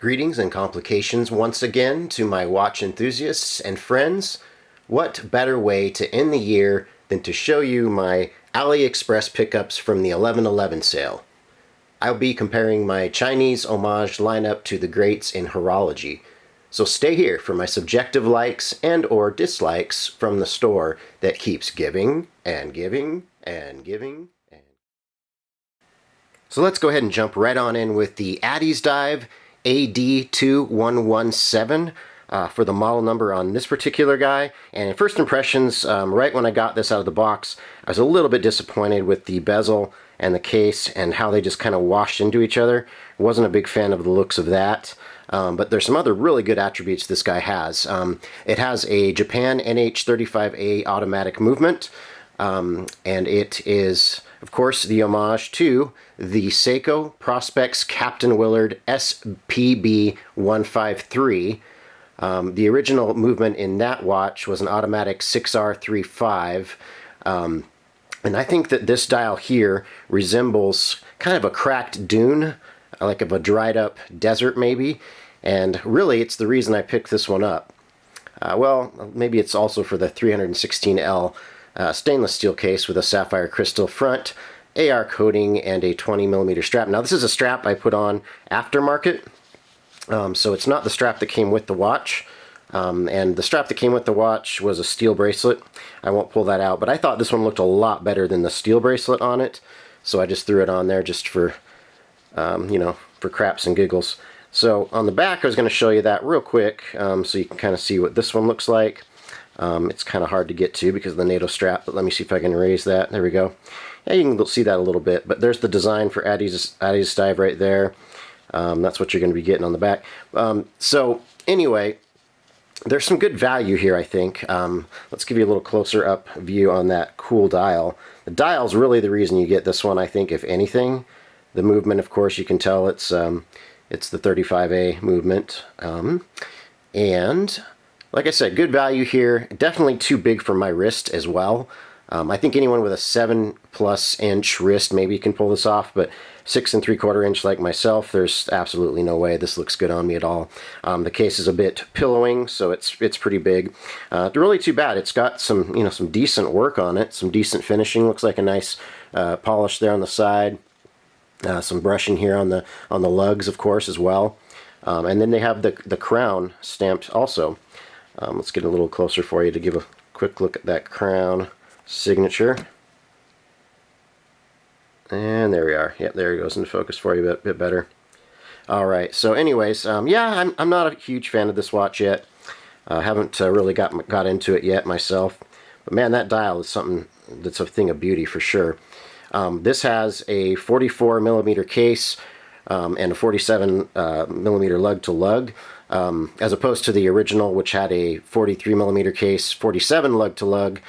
Greetings and complications once again to my watch enthusiasts and friends. What better way to end the year than to show you my AliExpress pickups from the 11/11 sale. I'll be comparing my Chinese Homage lineup to the greats in horology. So stay here for my subjective likes and or dislikes from the store that keeps giving and giving and giving. So let's go ahead and jump right on in with the Addies dive AD2117 for the model number on this particular guy. And first impressions, right when I got this out of the box, I was a little bit disappointed with the bezel and the case and how they just kind of washed into each other. Wasn't a big fan of the looks of that. But there's some other really good attributes this guy has. It has a Japan NH35A automatic movement, and it is, of course, the homage to the Seiko Prospex Captain Willard SPB 153. The original movement in that watch was an automatic 6R35. And I think that this dial here resembles kind of a cracked dune, like of a dried up desert maybe. And really it's the reason I picked this one up. Well, maybe it's also for the 316L stainless steel case with a sapphire crystal front, AR coating, and a 20mm strap. Now this is a strap I put on aftermarket, so it's not the strap that came with the watch. And the strap that came with the watch was a steel bracelet. I won't pull that out, but I thought this one looked a lot better than the steel bracelet on it, so I just threw it on there just for, you know, for craps and giggles. So on the back I was going to show you that real quick, so you can kind of see what this one looks like. It's kind of hard to get to because of the NATO strap, but let me see if I can raise that. There we go. Yeah, you can see that a little bit, but there's the design for Addies dive right there. That's what you're going to be getting on the back. So anyway, there's some good value here, I think. Let's give you a little closer up view on that cool dial. The dial's really the reason you get this one, I think, if anything. The movement, of course, you can tell it's the 35A movement. And like I said, good value here. Definitely too big for my wrist as well. I think anyone with a 7+ inch wrist maybe can pull this off, but 6 3/4 inch like myself, there's absolutely no way this looks good on me at all. The case is a bit pillowing, so it's pretty big. Really too bad. It's got some, you know, some decent work on it, some decent finishing. Looks like a nice polish there on the side. Some brushing here on the lugs, of course, as well. And then they have the crown stamped also. Let's get a little closer for you to give a quick look at that crown signature. And there we are. Yep, there it goes into focus for you a bit better. Alright, so anyways, yeah, I'm not a huge fan of this watch yet. Haven't really got into it yet myself. But man, that dial is something that's a thing of beauty for sure. This has a 44mm case and a 47mm lug-to-lug, as opposed to the original, which had a 43mm case, 47 lug-to-lug,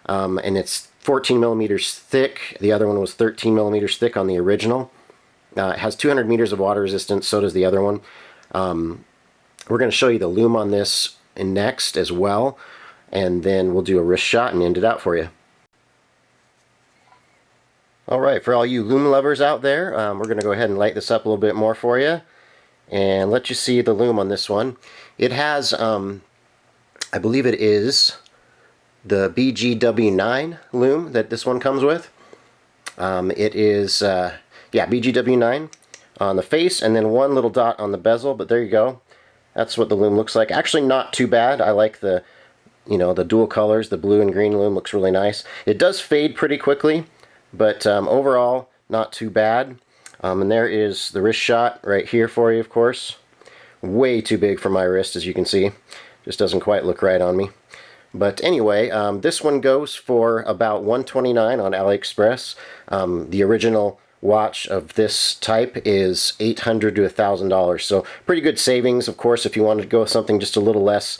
and it's 14mm thick. The other one was 13mm thick on the original. It has 200 meters of water resistance, so does the other one. We're going to show you the lume on this next as well, and then we'll do a wrist shot and end it out for you. Alright, for all you lume lovers out there, we're going to go ahead and light this up a little bit more for you and let you see the lume on this one. It has, I believe it is the BGW9 lume that this one comes with. It is, yeah, BGW9 on the face and then one little dot on the bezel, but there you go. That's what the lume looks like. Actually not too bad. I like the, you know, the dual colors. The blue and green lume looks really nice. It does fade pretty quickly, but overall, not too bad. And there is the wrist shot right here for you, of course. Way too big for my wrist, as you can see. Just doesn't quite look right on me. But anyway, this one goes for about $129 on AliExpress. The original watch of this type is $800 to $1,000. So pretty good savings, of course, if you wanted to go with something just a little less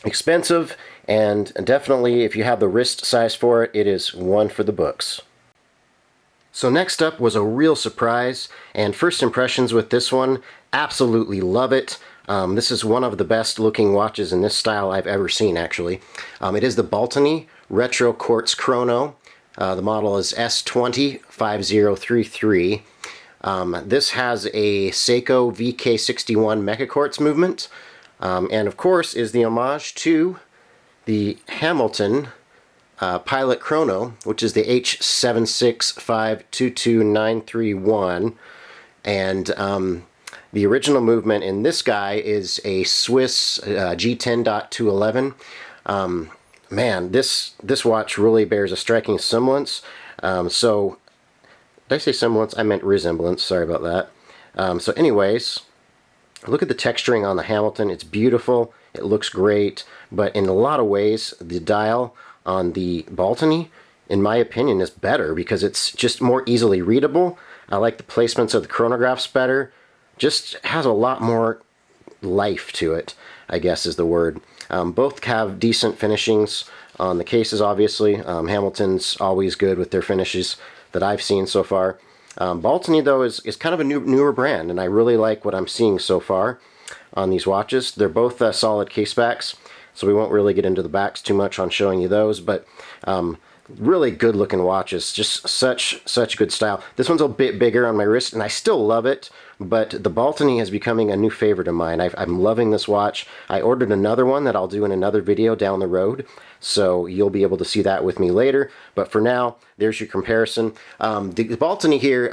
expensive. And definitely, if you have the wrist size for it, it is one for the books. So next up was a real surprise, and first impressions with this one, absolutely love it. This is one of the best looking watches in this style I've ever seen, actually. It is the Pagani Retro Quartz Chrono. The model is S205033. This has a Seiko VK61 Mecha Quartz movement, and of course is the homage to the Hamilton Pilot Chrono, which is the H77622931, and the original movement in this guy is a Swiss G10.211. Man, this watch really bears a striking semblance. So, did I say semblance? I meant resemblance. Sorry about that. So anyways, look at the texturing on the Hamilton. It's beautiful. It looks great. But in a lot of ways, the dial on the Pagani, in my opinion, is better because it's just more easily readable. I like the placements of the chronographs better. Just has a lot more life to it, I guess is the word. Both have decent finishings on the cases, obviously. Hamilton's always good with their finishes that I've seen so far. Pagani, though, is kind of a newer brand, and I really like what I'm seeing so far on these watches. They're both solid case backs, so we won't really get into the backs too much on showing you those, but really good looking watches. Just such good style. This one's a bit bigger on my wrist, and I still love it, but the Pagani is becoming a new favorite of mine. I'm loving this watch. I ordered another one that I'll do in another video down the road, so you'll be able to see that with me later. But for now, there's your comparison. The Pagani here,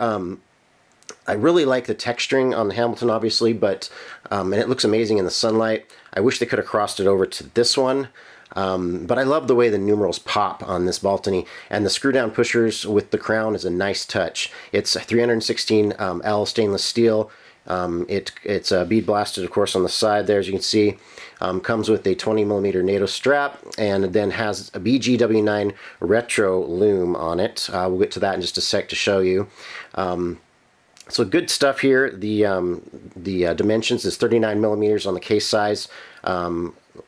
I really like the texturing on the Hamilton, obviously, but and it looks amazing in the sunlight. I wish they could have crossed it over to this one. But I love the way the numerals pop on this Pagani, and the screw down pushers with the crown is a nice touch. It's 316L stainless steel. It's bead blasted, of course, on the side there, as you can see. Comes with a 20mm NATO strap, and then has a BGW9 retro loom on it. We'll get to that in just a sec to show you. So good stuff here. The dimensions is 39mm on the case size.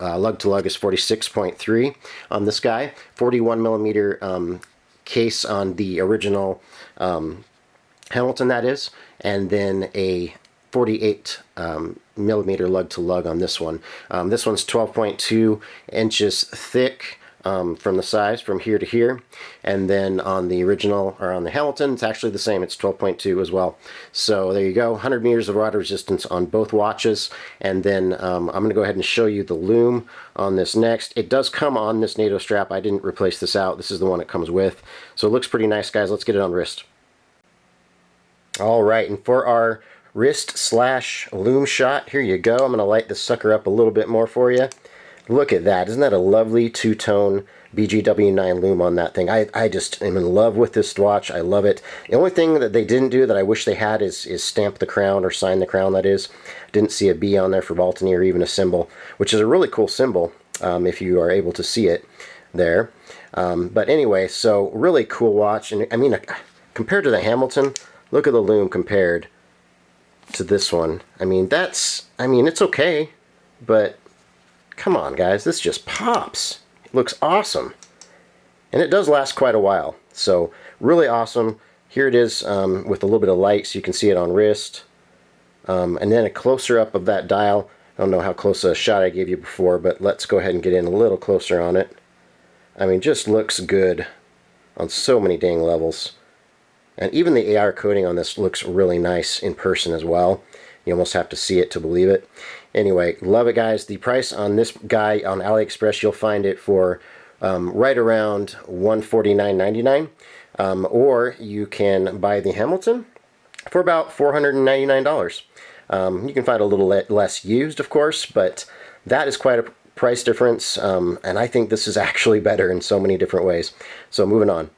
Lug to lug is 46.3 on this guy. 41mm case on the original Hamilton, that is, and then a 48mm lug to lug on this one. This one's 12.2 inches thick. From the size from here to here, and then on the original, or on the Hamilton, it's actually the same. It's 12.2 as well. So there you go, 100 meters of water resistance on both watches. And then I'm going to go ahead and show you the loom on this next. It does come on this NATO strap. I didn't replace this out. This is the one it comes with. So it looks pretty nice, guys. Let's get it on wrist. All right, and for our wrist / loom shot, here you go. I'm going to light this sucker up a little bit more for you. Look at that. Isn't that a lovely two-tone BGW9 loom on that thing? I just am in love with this watch. I love it. The only thing that they didn't do that I wish they had is stamp the crown, or sign the crown, that is. Didn't see a B on there for Pagani, or even a symbol, which is a really cool symbol if you are able to see it there. But anyway, so really cool watch. And I mean, compared to the Hamilton, look at the loom compared to this one. I mean, it's okay, but come on, guys, this just pops. It looks awesome. And it does last quite a while. So, really awesome. Here it is with a little bit of light so you can see it on wrist. And then a closer up of that dial. I don't know how close a shot I gave you before, but let's go ahead and get in a little closer on it. I mean, just looks good on so many dang levels. And even the AR coating on this looks really nice in person as well. You almost have to see it to believe it. Anyway, love it, guys. The price on this guy on AliExpress, you'll find it for right around $149.99. Or you can buy the Hamilton for about $499. You can find a little less used, of course, but that is quite a price difference. And I think this is actually better in so many different ways. So moving on.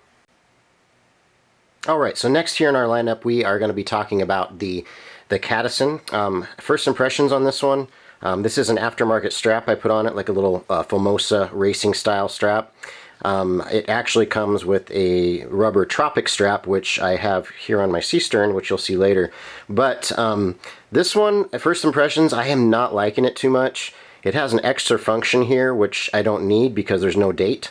Alright, so next here in our lineup, we are going to be talking about the Kadison. First impressions on this one. This is an aftermarket strap I put on it, like a little Formosa racing style strap. It actually comes with a rubber Tropic strap, which I have here on my C-stern, which you'll see later. But this one, at first impressions, I am not liking it too much. It has an extra function here, which I don't need because there's no date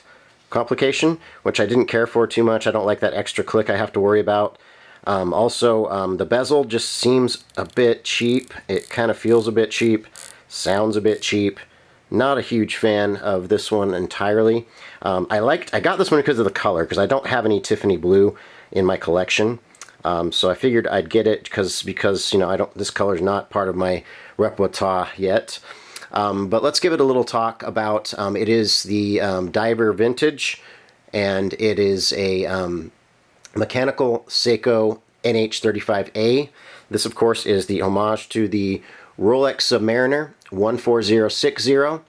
complication, which I didn't care for too much. I don't like that extra click I have to worry about. Also, the bezel just seems a bit cheap. It kind of feels a bit cheap, sounds a bit cheap. Not a huge fan of this one entirely. I got this one because of the color, because I don't have any Tiffany blue in my collection. So I figured I'd get it because you know, this color is not part of my repertoire yet. But let's give it a little talk about, it is the Diver Vintage, and it is a mechanical Seiko NH35A. This, of course, is the homage to the Rolex Submariner 14060.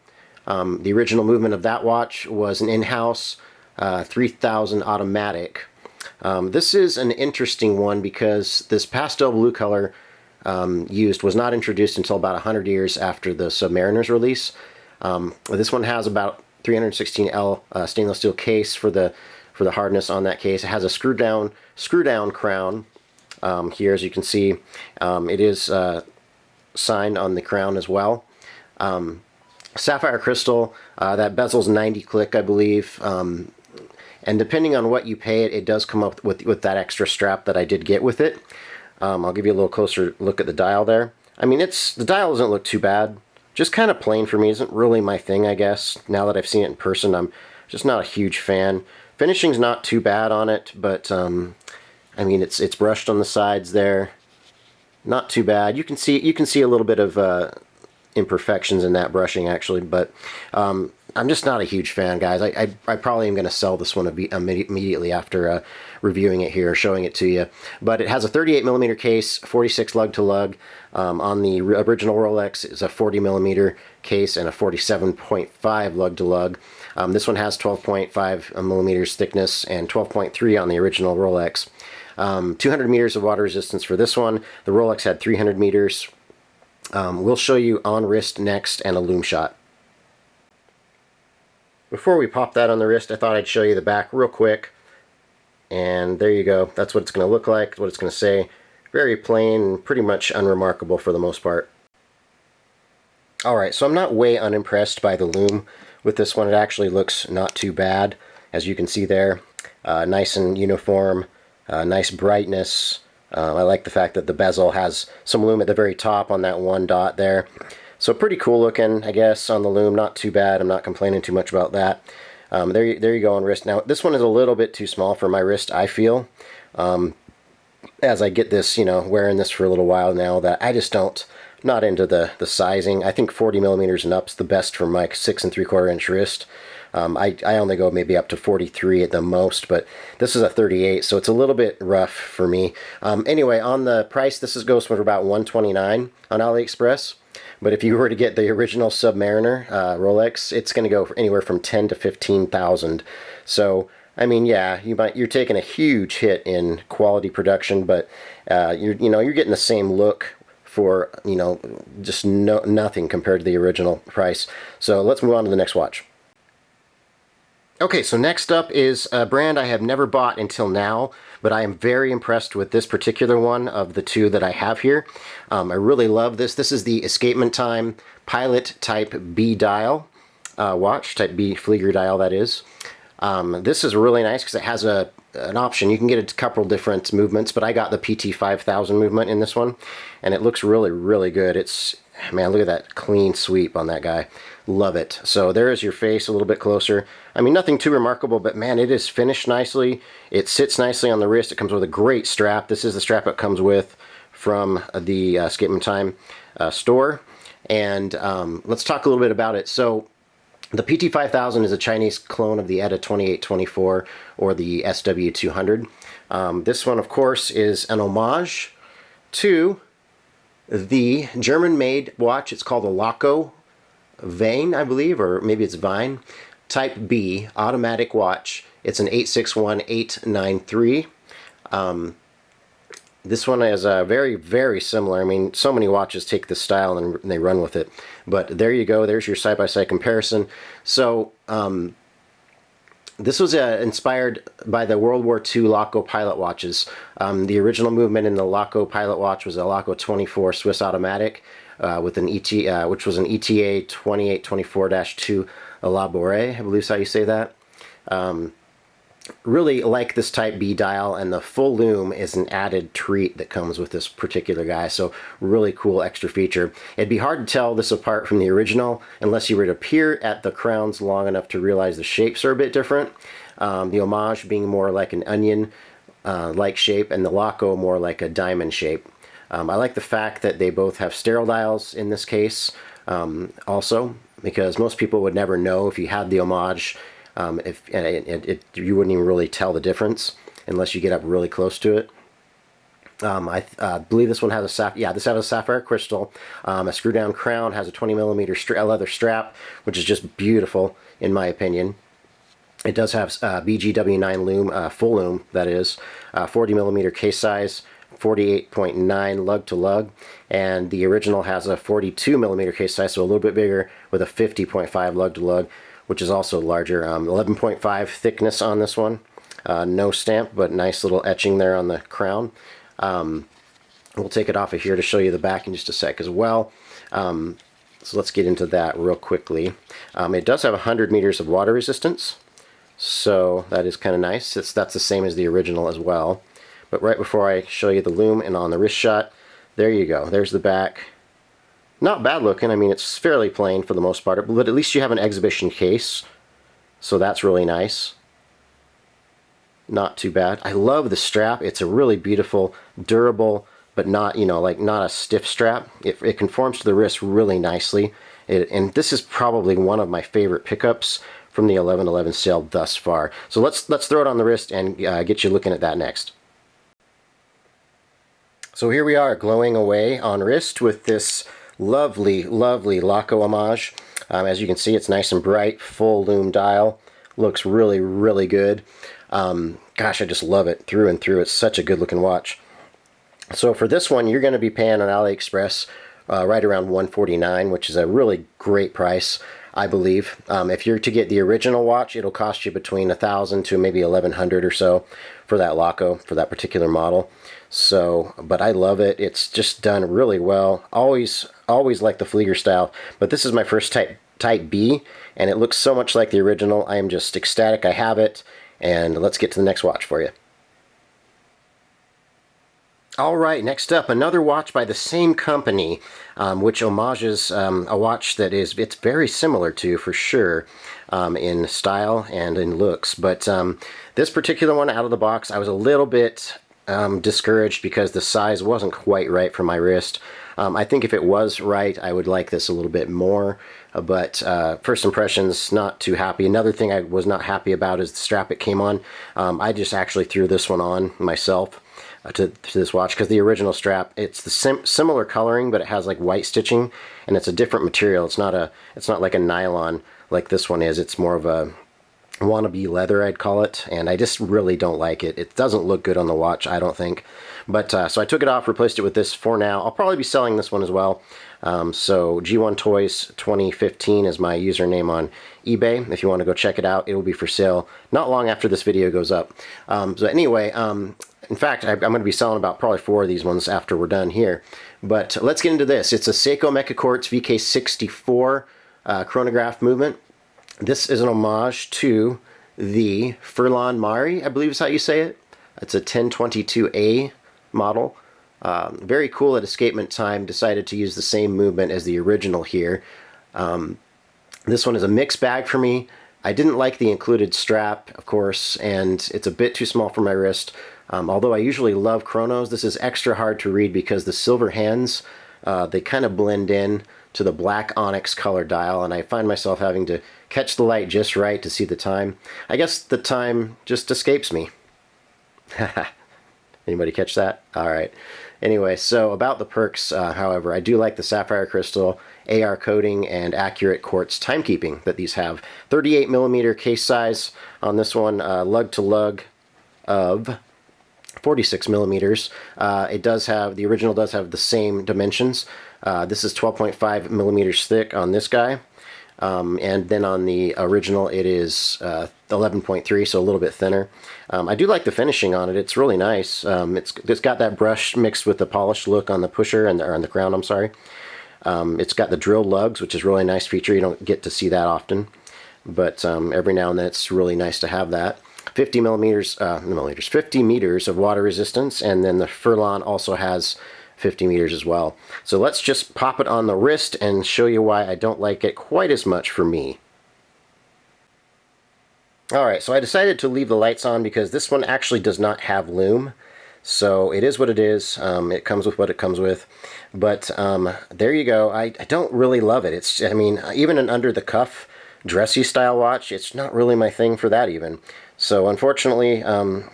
The original movement of that watch was an in-house 3000 automatic. This is an interesting one because this pastel blue color used was not introduced until about 100 years after the Submariner's release. This one has about 316L stainless steel case for the hardness on that case. It has a screw down crown here, as you can see. It is signed on the crown as well. Sapphire crystal. That bezel's 90 click, I believe. And depending on what you pay it, it does come up with that extra strap that I did get with it. I'll give you a little closer look at the dial there. I mean, the dial doesn't look too bad. Just kind of plain for me. Isn't really my thing, I guess. Now that I've seen it in person, I'm just not a huge fan. Finishing's not too bad on it, but I mean, it's brushed on the sides there. Not too bad. You can see a little bit of imperfections in that brushing, actually, but I'm just not a huge fan, guys. I probably am going to sell this one immediately after reviewing it here, showing it to you. But it has a 38mm case, 46 lug to lug. On the original Rolex, it's a 40mm case and a 47.5 lug to lug. This one has 12.5 millimeters thickness and 12.3 on the original Rolex. 200 meters of water resistance for this one. The Rolex had 300 meters. We'll show you on wrist next and a loom shot. Before we pop that on the wrist, I thought I'd show you the back real quick. And there you go. That's what it's going to look like, what it's going to say. Very plain and pretty much unremarkable for the most part. Alright, so I'm not way unimpressed by the loom with this one. It actually looks not too bad, as you can see there. Nice and uniform, nice brightness. I like the fact that the bezel has some loom at the very top on that one dot there. So pretty cool looking, I guess, on the loom. Not too bad. I'm not complaining too much about that. There you go on wrist. Now, this one is a little bit too small for my wrist, I feel. As I get this, you know, wearing this for a little while now, that I just not into the sizing. I think 40mm and up's the best for my 6 3/4 inch wrist. I only go maybe up to 43 at the most, but this is a 38, so it's a little bit rough for me. Anyway, on the price, this goes for about $129 on AliExpress. But if you were to get the original Submariner Rolex, it's going to go for anywhere from $10,000 to $15,000. So, I mean, yeah, you're taking a huge hit in quality production, but you're getting the same look for, you know, just nothing compared to the original price. So let's move on to the next watch. Okay, so next up is a brand I have never bought until now, but I am very impressed with this particular one of the two that I have here. I really love this. This is the Escapement Time Pilot Type B dial watch, Type B Flieger dial, that is. This is really nice because it has an option. You can get a couple different movements, but I got the PT 5000 movement in this one, and it looks really, really good. Man, look at that clean sweep on that guy. Love it. So there is your face a little bit closer. I mean, nothing too remarkable, but man, it is finished nicely. It sits nicely on the wrist. It comes with a great strap. This is the strap it comes with from the Escapement Time store. And let's talk a little bit about it. So the PT 5000 is a Chinese clone of the ETA 2824 or the SW200. This one, of course, is an homage to the German-made watch. It's called a Loco Vane, I believe, or maybe it's Vine. Type B automatic watch. It's an 861893. This one is very, very similar. I mean, so many watches take this style and they run with it. But there you go. There's your side-by-side comparison. So this was inspired by the World War II Loco pilot watches. The original movement in the Loco pilot watch was a Loco 24 Swiss automatic with an which was an ETA 2824-2 Elabore, I believe is how you say that. Really like this Type B dial, and the full loom is an added treat that comes with this particular guy, so really cool extra feature. It'd be hard to tell this apart from the original unless you were to peer at the crowns long enough to realize the shapes are a bit different. The Homage being more like an onion like shape, and the Laco more like a diamond shape. I like the fact that they both have sterile dials in this case also, because most people would never know if you had the Homage. You wouldn't even really tell the difference unless you get up really close to it. I believe this one has this has a sapphire crystal. A screw down crown, has a 20mm leather strap, which is just beautiful in my opinion. It does have BGW9 loom, full loom that is, 40mm case size, 48.9 lug to lug, and the original has a 42mm case size, so a little bit bigger, with a 50.5 lug to lug, which is also larger. 11.5 thickness on this one. No stamp, but nice little etching there on the crown. We'll take it off of here to show you the back in just a sec as well. So let's get into that real quickly. It does have 100 meters of water resistance, so that is kind of nice. That's the same as the original as well. But right before I show you the loom and on the wrist shot, there you go. There's the back. Not bad looking. I mean, it's fairly plain for the most part, but at least you have an exhibition case, so that's really nice. Not too bad. I love the strap. It's a really beautiful, durable, but not, not a stiff strap. It conforms to the wrist really nicely. And this is probably one of my favorite pickups from the 11/11 sale thus far. So let's throw it on the wrist and get you looking at that next. So here we are, glowing away on wrist with this lovely, lovely Laco Homage. As you can see, it's nice and bright, full loom dial. Looks really, really good. Gosh, I just love it through and through. It's such a good looking watch. So for this one, you're going to be paying on AliExpress right around $149, which is a really great price, I believe. If you're to get the original watch, it'll cost you between $1,000 to maybe $1,100 or so for that Laco, for that particular model. So, but I love it. It's just done really well. Always like the Flieger style, but this is my first type B, and it looks so much like the original. I am just ecstatic I have it, and let's get to the next watch for you. Alright, next up, another watch by the same company, which homages a watch that it's very similar to, for sure, in style and in looks. But this particular one, out of the box, I was a little bit discouraged because the size wasn't quite right for my wrist. I think if it was right, I would like this a little bit more, but first impressions, not too happy. Another thing I was not happy about is the strap it came on. I just actually threw this one on myself to this watch, because the original strap, it's the similar coloring, but it has like white stitching, and it's a different material. It's not like a nylon like this one is. It's more of a wannabe leather, I'd call it, and I just really don't like it. It doesn't look good on the watch, I don't think. But so I took it off, replaced it with this for now. I'll probably be selling this one as well. So G1 Toys 2015 is my username on eBay. If you want to go check it out, it will be for sale not long after this video goes up. So anyway, in fact, I'm going to be selling about probably 4 of these ones after we're done here. But let's get into this. It's a Seiko Mecha Quartz VK64 chronograph movement. This is an homage to the Furlan Mari, I believe is how you say it. It's a 1022A model. Very cool at Escapement time, decided to use the same movement as the original here. This one is a mixed bag for me. I didn't like the included strap, of course, and it's a bit too small for my wrist. Although I usually love chronos, this is extra hard to read because the silver hands, they kind of blend in to the black onyx color dial, and I find myself having to catch the light just right to see the time. I guess the time just escapes me. Anybody catch that? Alright. Anyway, so about the perks, however, I do like the sapphire crystal, AR coating, and accurate quartz timekeeping that these have. 38mm case size on this one, lug to lug of 46mm. It does have, the original does have the same dimensions. This is 12.5mm thick on this guy. And then on the original it is 11.3, so a little bit thinner. I do like the finishing on it. It's really nice. It's got that brush mixed with the polished look on the pusher and on the crown, I'm sorry. It's got the drill lugs, which is a really nice feature. You don't get to see that often. but every now and then it's really nice to have that. 50 millimeters, 50 meters of water resistance, and then the Furlan also has 50 meters as well. So let's just pop it on the wrist and show you why I don't like it quite as much for me. Alright, so I decided to leave the lights on because this one actually does not have loom. So it is what it is. It comes with what it comes with. But there you go. I don't really love it. It's, I mean, even an under-the-cuff dressy style watch, it's not really my thing for that even. So unfortunately,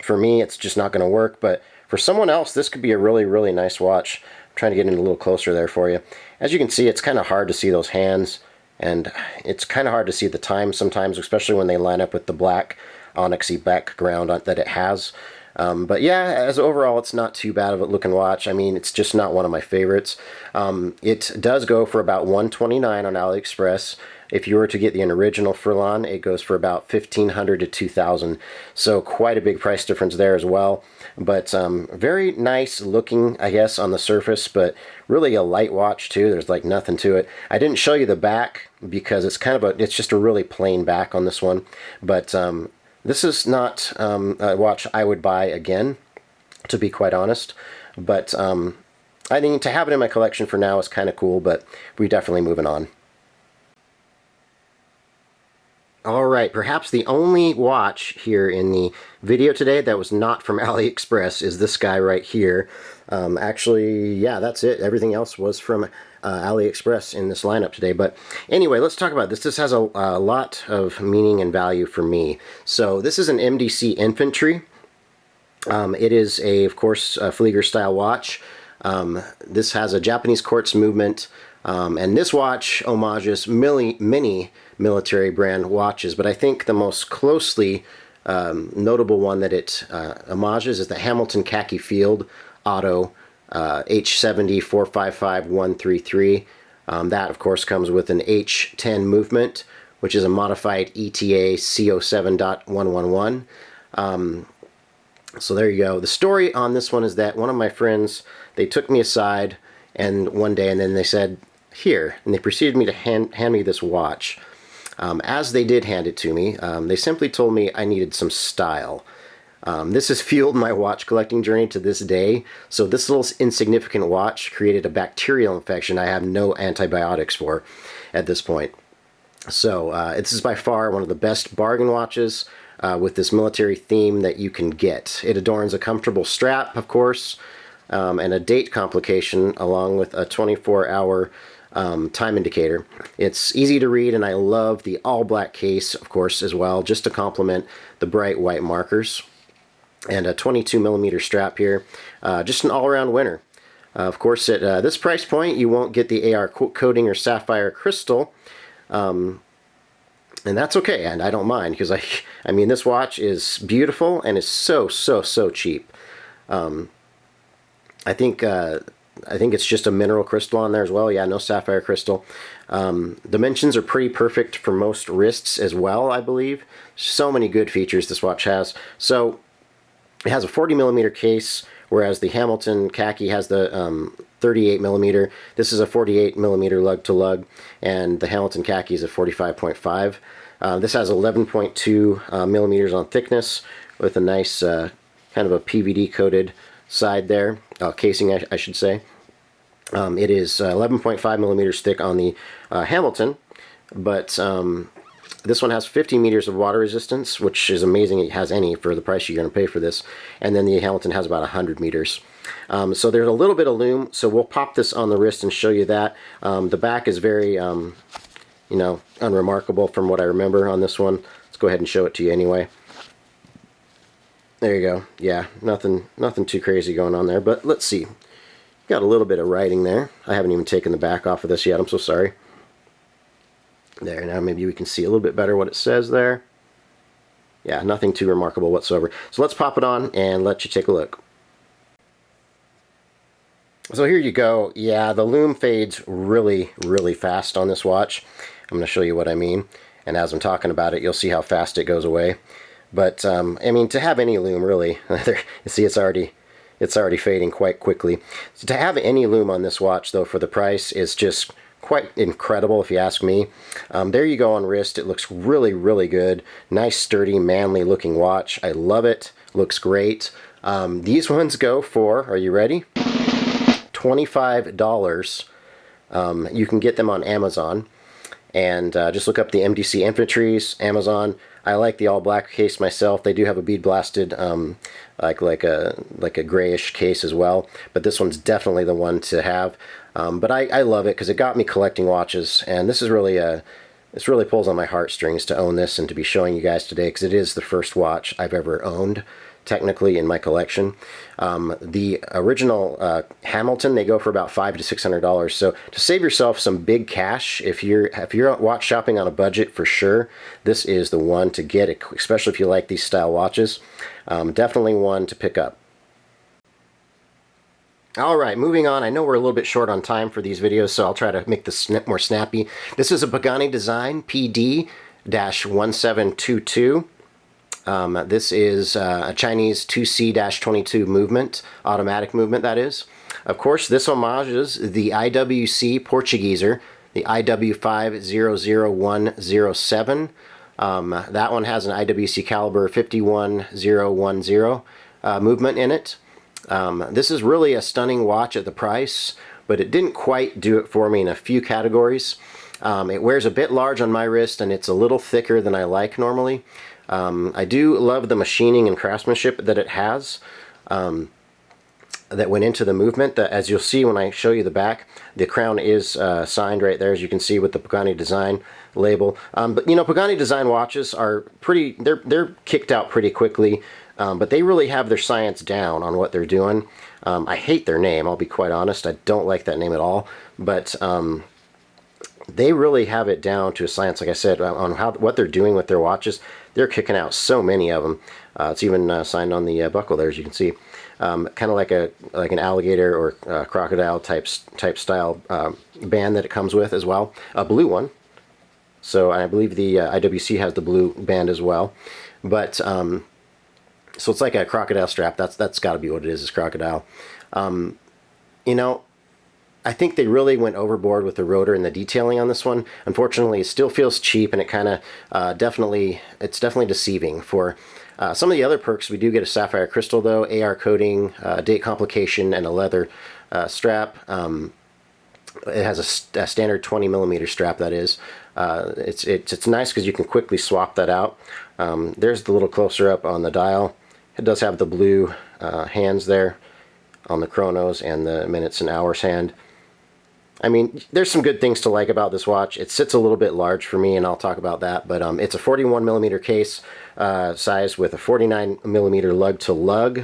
for me, it's just not going to work. But for someone else, this could be a really, really nice watch. I'm trying to get in a little closer there for you. As you can see, it's kind of hard to see those hands. And it's kind of hard to see the time sometimes, especially when they line up with the black onyxy background that it has. But yeah, as overall, it's not too bad of a looking watch. I mean, it's just not one of my favorites. It does go for about $129 on AliExpress. If you were to get the original Furlan, it goes for about $1,500 to $2,000. So quite a big price difference there as well. But very nice looking, I guess, on the surface, but really a light watch too. There's like nothing to it. I didn't show you the back because it's kind of it's just a really plain back on this one. But this is not a watch I would buy again, to be quite honest. But I think to have it in my collection for now is kind of cool, but we're definitely moving on. Alright, perhaps the only watch here in the video today that was not from AliExpress is this guy right here. Actually, yeah, that's it. Everything else was from AliExpress in this lineup today. But anyway, let's talk about this. This has a lot of meaning and value for me. So this is an MDC Infantry. It is, of course, a Flieger style watch. This has a Japanese quartz movement. And this watch homages many military brand watches, but I think the most closely notable one that it homages is the Hamilton Khaki Field Auto H70 455133. That, of course, comes with an H10 movement, which is a modified ETA C07.111. So there you go. The story on this one is that one of my friends, they took me aside and one day, and then they said, here, and they proceeded me to hand me this watch. As they did hand it to me, they simply told me I needed some style. This has fueled my watch collecting journey to this day. So this little insignificant watch created a bacterial infection I have no antibiotics for at this point. So this is by far one of the best bargain watches with this military theme that you can get. It adorns a comfortable strap, of course, and a date complication along with a 24-hour time indicator. It's easy to read, and I love the all black case, of course, as well, just to complement the bright white markers. And a 22 millimeter strap here. Just an all-around winner. Of course, at this price point, you won't get the AR coating or sapphire crystal. And that's okay, and I don't mind, because I mean, this watch is beautiful and is so cheap. I think it's just a mineral crystal on there as well. Yeah, no sapphire crystal. Dimensions are pretty perfect for most wrists as well, I believe. So many good features this watch has. So it has a 40 millimeter case, whereas the Hamilton Khaki has the 38 millimeter. This is a 48 millimeter lug to lug, and the Hamilton Khaki is a 45.5. This has 11.2 millimeters on thickness with a nice kind of a PVD coated side there, casing I should say. It is 11.5 millimeters thick on the Hamilton, but this one has 50 meters of water resistance, which is amazing it has any for the price you're going to pay for this. And then the Hamilton has about 100 meters. So there's a little bit of loom, so we'll pop this on the wrist and show you that. The back is very, you know, unremarkable from what I remember on this one. Let's go ahead and show it to you anyway. There you go. Yeah, nothing too crazy going on there, but let's see. Got a little bit of writing there. I haven't even taken the back off of this yet. I'm so sorry. There, now maybe we can see a little bit better what it says there. Yeah, nothing too remarkable whatsoever. So let's pop it on and let you take a look. So here you go. Yeah, the loom fades really fast on this watch. I'm going to show you what I mean. And as I'm talking about it, you'll see how fast it goes away. But, I mean, to have any loom, really, you see it's already fading quite quickly. So to have any loom on this watch, though, for the price is just quite incredible if you ask me. There you go on wrist. It looks really, really good. Nice, sturdy, manly looking watch. I love it. Looks great. These ones go for, are you ready? $25. You can get them on Amazon. And just look up the MDC Infantry's Amazon. I like the all black case myself. They do have a bead blasted like a grayish case as well, but this one's definitely the one to have. But I love it because it got me collecting watches, and this is really this really pulls on my heartstrings to own this and to be showing you guys today, because it is the first watch I've ever owned technically in my collection. The original Hamilton, they go for about $500 to $600. So to save yourself some big cash, if you're watch shopping on a budget, for sure, this is the one to get, especially if you like these style watches. Definitely one to pick up. Alright, moving on. I know we're a little bit short on time for these videos, so I'll try to make this more snappy. This is a Pagani design, PD-1722. This is a Chinese 2C-22 movement, automatic movement that is. Of course, this homages the IWC Portugueser, the IW500107. That one has an IWC caliber 51010 movement in it. This is really a stunning watch at the price, but it didn't quite do it for me in a few categories. It wears a bit large on my wrist, and it's a little thicker than I like normally. I do love the machining and craftsmanship that it has, that went into the movement. As you'll see when I show you the back, the crown is signed right there, as you can see, with the Pagani design label. But you know, Pagani design watches are pretty, they're kicked out pretty quickly, but they really have their science down on what they're doing. I hate their name, I'll be quite honest. I don't like that name at all, but they really have it down to a science, like I said, on what they're doing with their watches. They're kicking out so many of them. It's even signed on the buckle there, as you can see. Kind of like an alligator or crocodile type style band that it comes with as well. A blue one. So I believe the IWC has the blue band as well. But so it's like a crocodile strap. That's got to be what it is crocodile. You know, I think they really went overboard with the rotor and the detailing on this one. Unfortunately, it still feels cheap, and it kind of it's definitely deceiving. For some of the other perks, we do get a sapphire crystal though, AR coating, date complication, and a leather strap. It has a standard 20mm strap, that is. It's nice because you can quickly swap that out. There's the little closer up on the dial. It does have the blue hands there on the chronos and the minutes and hours hand. I mean, there's some good things to like about this watch. It sits a little bit large for me, and I'll talk about that, but it's a 41mm case size with a 49mm lug to lug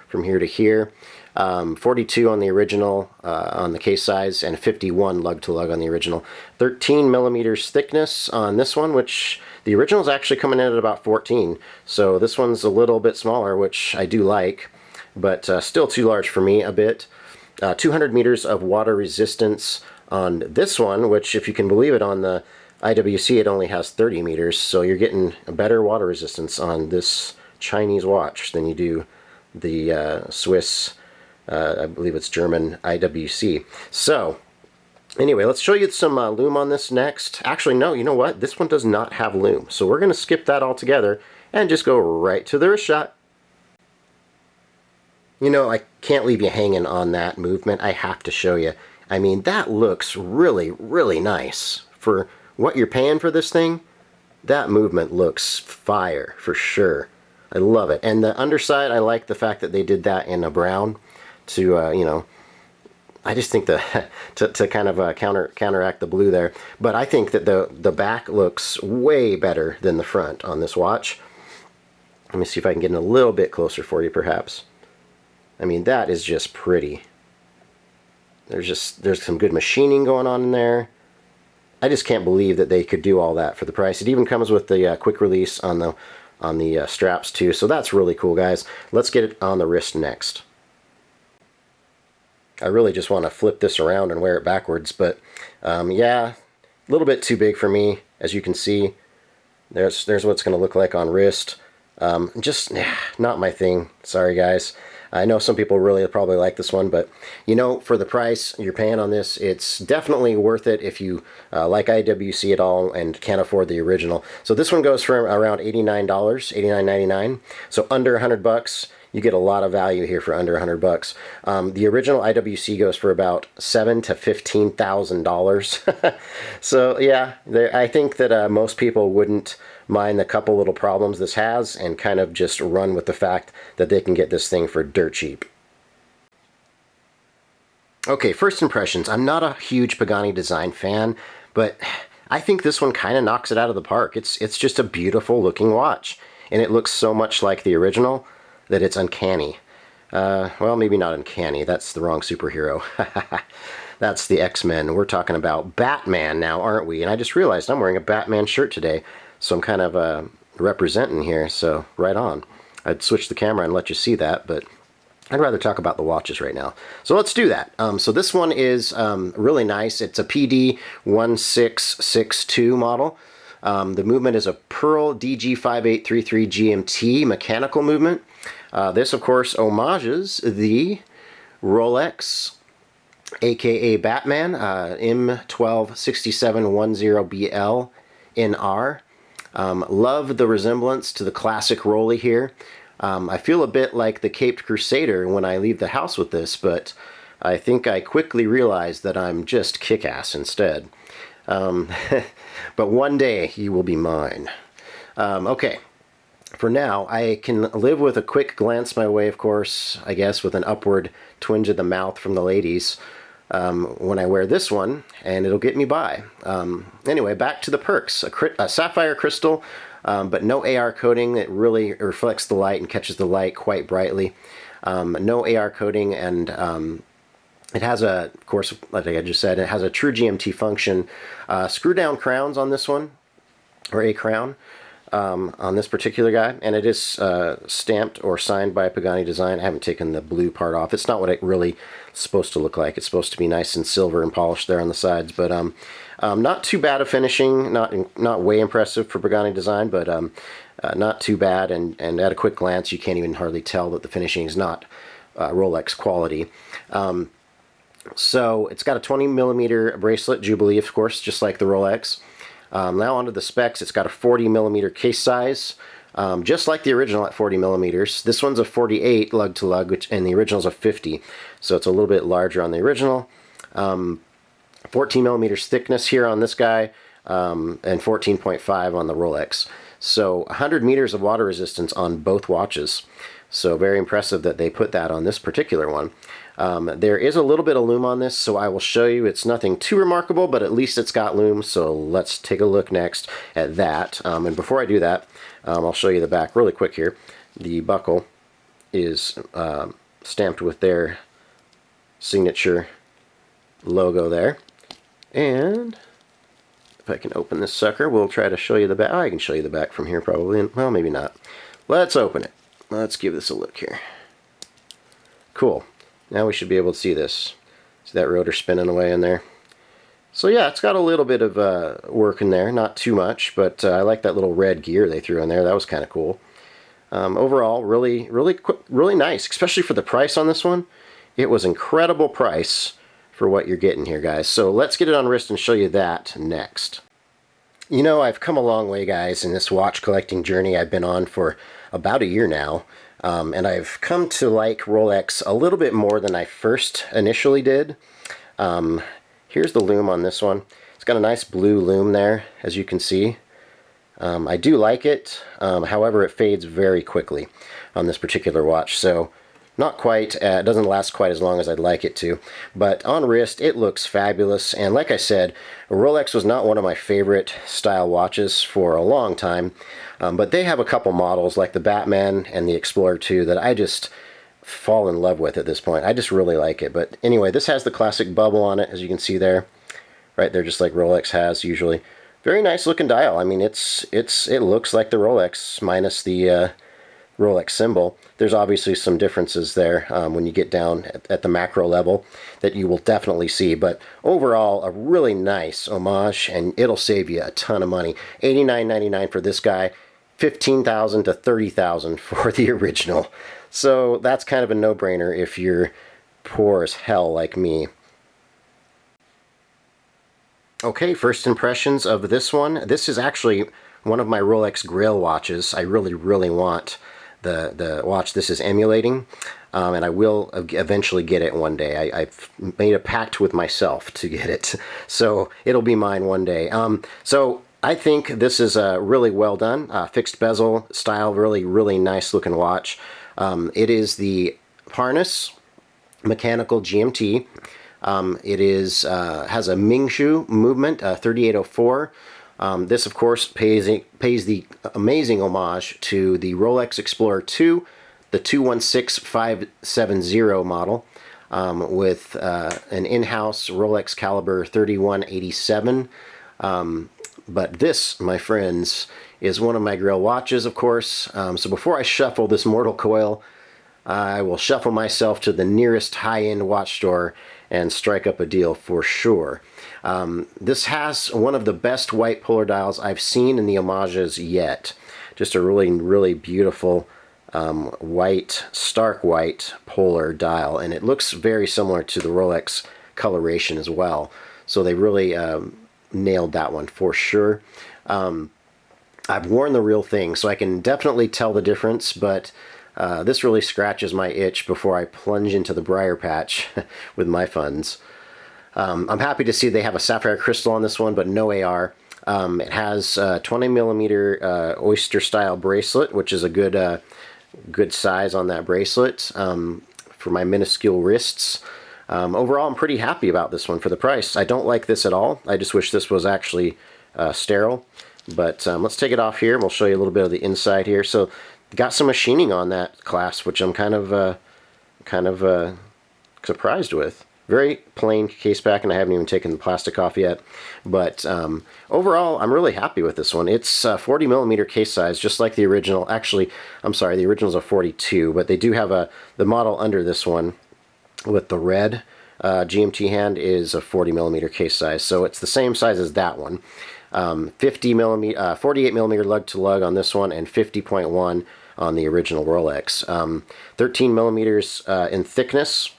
from here to here, 42 on the original on the case size, and 51 lug to lug on the original. 13mm thickness on this one, which the original is actually coming in at about 14, so this one's a little bit smaller, which I do like, but still too large for me a bit. 200 meters of water resistance on this one, which, if you can believe it, on the IWC it only has 30 meters, so you're getting a better water resistance on this Chinese watch than you do the Swiss, I believe it's German IWC. So anyway, let's show you some lume on this next. Actually, no, you know what? This one does not have lume, so we're going to skip that altogether and just go right to the wrist shot. You know, I can't leave you hanging on that movement. I have to show you. I mean, that looks really, really nice. For what you're paying for this thing, that movement looks fire, for sure. I love it. And the underside, I like the fact that they did that in a brown to, you know, I just think that to kind of counteract the blue there. But I think that the back looks way better than the front on this watch. Let me see if I can get in a little bit closer for you, perhaps. I mean, that is just pretty. There's some good machining going on in there. I just can't believe that they could do all that for the price. It even comes with the quick release on the straps too, so that's really cool, guys. Let's get it on the wrist next. I really just want to flip this around and wear it backwards, but yeah, a little bit too big for me, as you can see. There's what it's going to look like on wrist. Just not my thing. Sorry, guys. I know some people really probably like this one, but you know, for the price you're paying on this, it's definitely worth it if you like IWC at all and can't afford the original. So this one goes for around $89, $89.99. So under 100 bucks. You get a lot of value here for under 100 bucks. The original IWC goes for about $7,000 to $15,000. So yeah, I think that most people wouldn't mind the couple little problems this has and kind of just run with the fact that they can get this thing for dirt cheap. Okay, first impressions. I'm not a huge Pagani design fan, but I think this one kind of knocks it out of the park. It's just a beautiful looking watch, and it looks so much like the original that it's uncanny. Well, maybe not uncanny. That's the wrong superhero. That's the X-Men. We're talking about Batman now, aren't we? And I just realized I'm wearing a Batman shirt today, so I'm kind of representing here, so right on. I'd switch the camera and let you see that, but I'd rather talk about the watches right now. So let's do that. So this one is really nice. It's a PD 1662 model. The movement is a Pearl DG5833 GMT mechanical movement. This, of course, homages the Rolex, aka Batman, M126710BL NR. Love the resemblance to the classic Rolly here. I feel a bit like the Caped Crusader when I leave the house with this, but I think I quickly realized that I'm just kick-ass instead. But one day you will be mine. Okay. For now, I can live with a quick glance my way, of course, I guess, with an upward twinge of the mouth from the ladies when I wear this one, and it'll get me by. Anyway, back to the perks. A sapphire crystal, but no AR coating. It really reflects the light and catches the light quite brightly. No AR coating, and it has a, of course, like I just said, it has a true GMT function. Screw-down crowns on this one, or a crown. On this particular guy, and it is stamped or signed by Pagani Design. I haven't taken the blue part off. It's not what it really is supposed to look like. It's supposed to be nice and silver and polished there on the sides, but not too bad of finishing. Not way impressive for Pagani Design, but not too bad. And at a quick glance, you can't even hardly tell that the finishing is not Rolex quality. So it's got a 20mm bracelet, Jubilee, of course, just like the Rolex. Now onto the specs. It's got a 40mm case size, just like the original at 40mm. This one's a 48 lug to lug, and the original's a 50, so it's a little bit larger on the original. 14mm thickness here on this guy, and 14.5 on the Rolex. So 100 meters of water resistance on both watches. So very impressive that they put that on this particular one. There is a little bit of lume on this, so I will show you. It's nothing too remarkable, but at least it's got lume, so let's take a look next at that. And before I do that, I'll show you the back really quick here. The buckle is stamped with their signature logo there. And if I can open this sucker, we'll try to show you the back. Oh, I can show you the back from here probably. Well, maybe not. Let's open it. Let's give this a look here. Cool. Now we should be able to see this. See that rotor spinning away in there? So yeah, it's got a little bit of work in there, not too much, but I like that little red gear they threw in there. That was kind of cool. Overall, really nice, especially for the price on this one. It was incredible price for what you're getting here, guys. So let's get it on wrist and show you that next. You know, I've come a long way, guys, in this watch collecting journey I've been on for about a year now. And I've come to like Rolex a little bit more than I first initially did. Here's the lume on this one. It's got a nice blue lume there, as you can see. I do like it, however it fades very quickly on this particular watch, so not quite, it doesn't last quite as long as I'd like it to, but on wrist it looks fabulous. And like I said, Rolex was not one of my favorite style watches for a long time, but they have a couple models like the Batman and the Explorer 2 that I just fall in love with at this point. I just really like it. But anyway, this has the classic bubble on it, as you can see there, right there, just like Rolex has usually. Very nice looking dial. I mean, it looks like the Rolex minus the Rolex symbol. There's obviously some differences there when you get down at the macro level that you will definitely see, but overall a really nice homage, and it'll save you a ton of money. $89.99 for this guy, $15,000 to $30,000 for the original. So that's kind of a no-brainer if you're poor as hell like me. Okay, first impressions of this one. This is actually one of my Rolex Grail watches. I really, really want the watch this is emulating, and I will eventually get it one day. I've made a pact with myself to get it, so it'll be mine one day. So I think this is really well done. Fixed bezel style, really, really nice looking watch. It is the harness mechanical GMT. It is has a Mingshu movement, 3804. This, of course, pays the amazing homage to the Rolex Explorer 2, the 216570 model, with an in-house Rolex caliber 3187. But this, my friends, is one of my Grail watches, of course. So before I shuffle this mortal coil, I will shuffle myself to the nearest high-end watch store and strike up a deal for sure. This has one of the best white polar dials I've seen in the homages yet. Just a really, really beautiful white, stark white polar dial, and it looks very similar to the Rolex coloration as well. So they really nailed that one for sure. I've worn the real thing, so I can definitely tell the difference, but this really scratches my itch before I plunge into the briar patch with my funds. I'm happy to see they have a sapphire crystal on this one, but no AR. It has a 20 millimeter oyster style bracelet, which is a good size on that bracelet for my minuscule wrists. Overall, I'm pretty happy about this one for the price. I don't like this at all. I just wish this was actually sterile. But let's take it off here, and we'll show you a little bit of the inside here. So, got some machining on that clasp, which I'm kind of surprised with. Very plain case back, and I haven't even taken the plastic off yet. But overall, I'm really happy with this one. It's 40 millimeter case size, just like the original. Actually, I'm sorry, the original's a 42, but they do have the model under this one with the red GMT hand is a 40 millimeter case size, so it's the same size as that one. 48 millimeter lug to lug on this one, and 50.1 on the original Rolex. 13 millimeters in thickness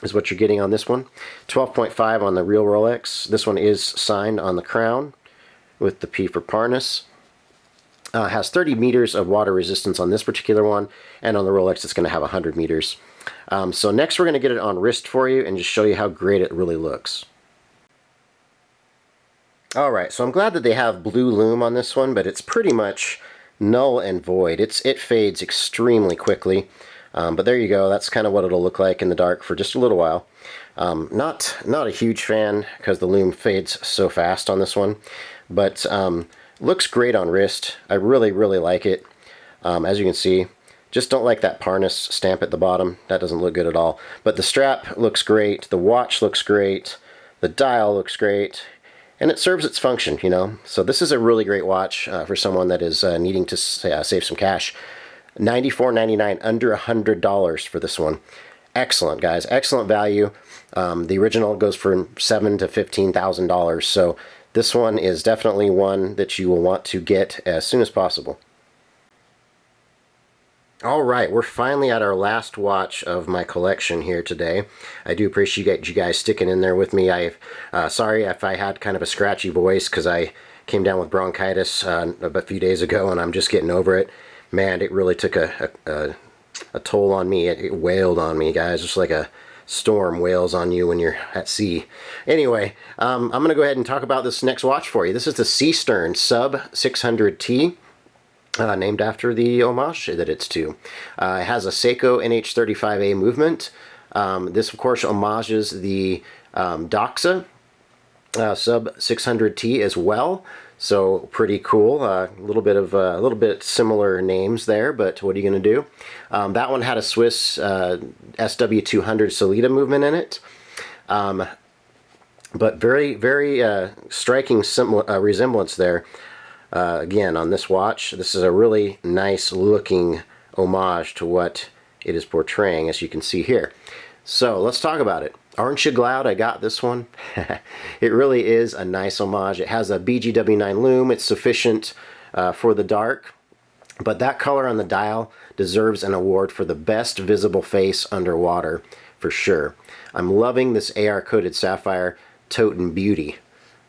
is what you're getting on this one. 12.5 on the real Rolex. This one is signed on the crown with the P for Parnas. Has 30 meters of water resistance on this particular one, and on the Rolex it's going to have 100 meters. So next we're going to get it on wrist for you and just show you how great it really looks. Alright, so I'm glad that they have blue lume on this one, but it's pretty much null and void. It fades extremely quickly, but there you go. That's kind of what it'll look like in the dark for just a little while. Not a huge fan because the lume fades so fast on this one, but looks great on wrist. I really, really like it. As you can see, just don't like that Parnas stamp at the bottom. That doesn't look good at all. But the strap looks great. The watch looks great. The dial looks great. And it serves its function, you know. So this is a really great watch for someone that is needing to save some cash. $94.99, under $100 for this one. Excellent, guys. Excellent value. The original goes for $7,000 to $15,000. So this one is definitely one that you will want to get as soon as possible. Alright, we're finally at our last watch of my collection here today. I do appreciate you guys sticking in there with me. Sorry if I had kind of a scratchy voice because I came down with bronchitis a few days ago and I'm just getting over it. Man, it really took a toll on me. It wailed on me, guys, just like a storm wails on you when you're at sea. Anyway, I'm going to go ahead and talk about this next watch for you. This is the Sea Stern Sub 600T. Named after the homage that it's to. It has a Seiko NH35A movement. This, of course, homages the Doxa Sub 600T as well. So pretty cool. A little bit similar names there, but what are you going to do? That one had a Swiss SW200 Solida movement in it. But very, very striking resemblance there. Again, on this watch, this is a really nice looking homage to what it is portraying, as you can see here. So let's talk about it. Aren't you glad I got this one? It really is a nice homage. It has a BGW9 lume. It's sufficient for the dark. But that color on the dial deserves an award for the best visible face underwater, for sure. I'm loving this AR coated sapphire Totem Beauty.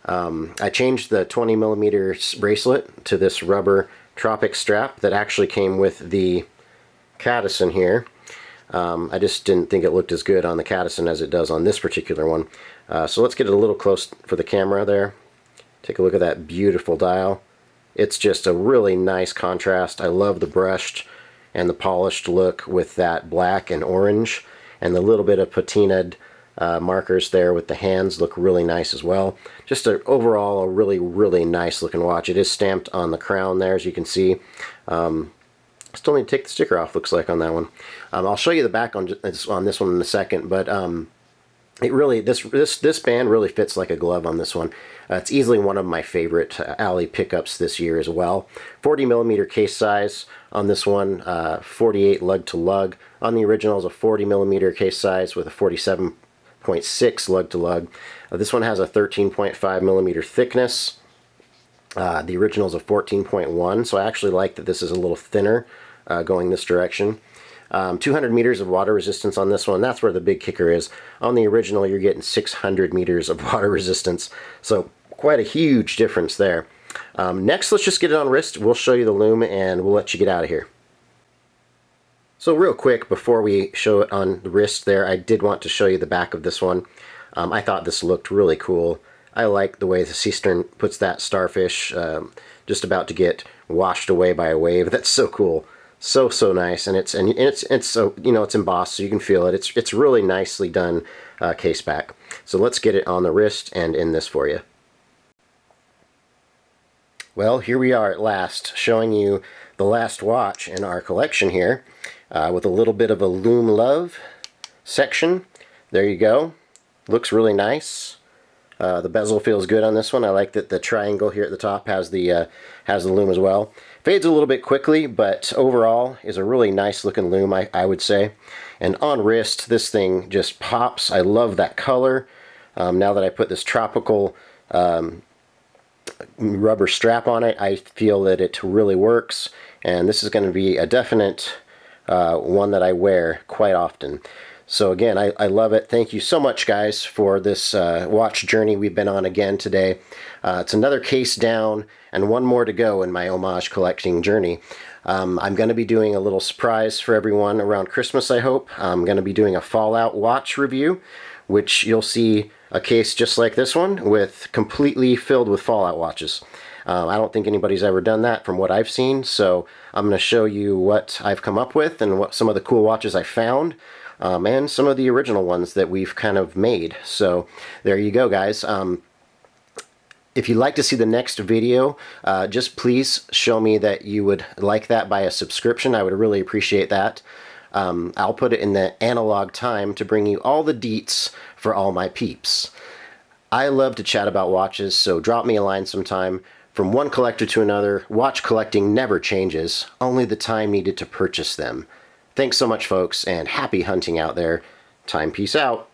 I changed the 20mm bracelet to this rubber Tropic strap that actually came with the Kadison here. I just didn't think it looked as good on the Kadison as it does on this particular one. So let's get it a little close for the camera there. Take a look at that beautiful dial. It's just a really nice contrast. I love the brushed and the polished look with that black and orange, and the little bit of patinaed markers there with the hands look really nice as well. Just overall a really nice looking watch. It is stamped on the crown there, as you can see. Still need to take the sticker off, looks like, on that one. I'll show you the back on this one in a second, but it really, this band really fits like a glove on this one. It's easily one of my favorite Alley pickups this year as well. 40mm case size on this one, 48 lug to lug. On the original is a 40mm case size with a 47.6 lug to lug. This one has a 13.5mm thickness. The original is a 14.1, so I actually like that this is a little thinner going this direction. 200 meters of water resistance on this one. That's where the big kicker is. On the original, you're getting 600 meters of water resistance, so quite a huge difference there. Next, let's just get it on wrist. We'll show you the lume, and we'll let you get out of here. So real quick, before we show it on the wrist there, I did want to show you the back of this one. I thought this looked really cool. I like the way the sea stern puts that starfish just about to get washed away by a wave. That's so cool. So nice, and it's so, you know, it's embossed, so you can feel it. It's really nicely done case back. So let's get it on the wrist and in this for you. Well, here we are at last, showing you the last watch in our collection here, with a little bit of a Lume Love section. There you go. Looks really nice. The bezel feels good on this one. I like that the triangle here at the top has the lume as well. Fades a little bit quickly, but overall is a really nice looking lume, I would say. And on wrist, this thing just pops. I love that color. Now that I put this tropical rubber strap on it, I feel that it really works. And this is going to be a definite one that I wear quite often. So again, I love it. Thank you so much, guys, for this watch journey we've been on again today. It's another case down and one more to go in my Homage collecting journey. I'm going to be doing a little surprise for everyone around Christmas, I hope. I'm going to be doing a Fallout watch review, which you'll see a case just like this one, with completely filled with Fallout watches. I don't think anybody's ever done that from what I've seen, so I'm going to show you what I've come up with and what some of the cool watches I found. And some of the original ones that we've kind of made. So there you go, guys. If you'd like to see the next video, just please show me that you would like that by a subscription. I would really appreciate that. I'll put it in the analog time to bring you all the deets for all my peeps. I love to chat about watches, so drop me a line sometime. From one collector to another, watch collecting never changes, only the time needed to purchase them. Thanks so much, folks, and happy hunting out there. Timepiece out.